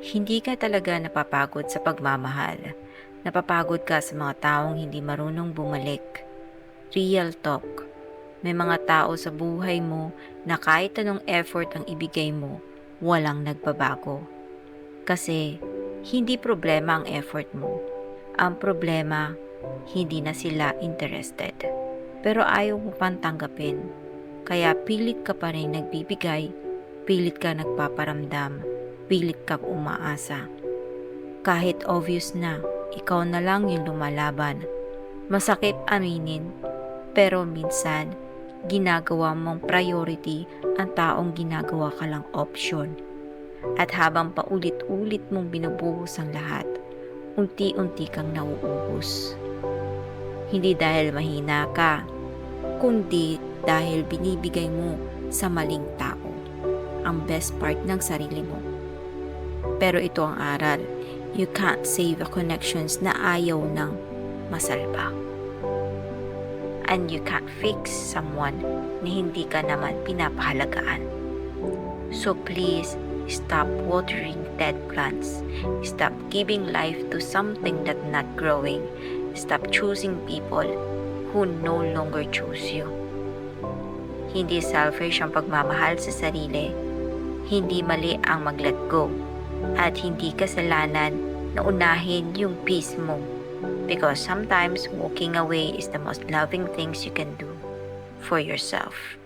Hindi ka talaga napapagod sa pagmamahal. Napapagod ka sa mga taong hindi marunong bumalik. Real talk. May mga tao sa buhay mo na kahit anong effort ang ibigay mo, walang nagbabago. Kasi hindi problema ang effort mo. Ang problema, hindi na sila interested. Pero ayaw mo pang tanggapin. Kaya pilit ka pa rin nagbibigay, pilit ka nagpaparamdam, pilit kang umaasa. Kahit obvious na, ikaw na lang yung lumalaban. Masakit aminin, pero minsan, ginagawa mong priority ang taong ginagawa ka lang option. At habang paulit-ulit mong binubuhos ang lahat, unti-unti kang nauubos. Hindi dahil mahina ka, kundi dahil binibigay mo sa maling tao ang best part ng sarili mo. Pero ito ang aral, you can't save a connections na ayaw ng masalba. And you can't fix someone na hindi ka naman pinapahalagaan. So please, stop watering dead plants. Stop giving life to something that's not growing. Stop choosing people who no longer choose you. Hindi selfish ang pagmamahal sa sarili. Hindi mali ang mag-let go. At hindi kasalanan na unahin yung peace mo. Because sometimes walking away is the most loving things you can do for yourself.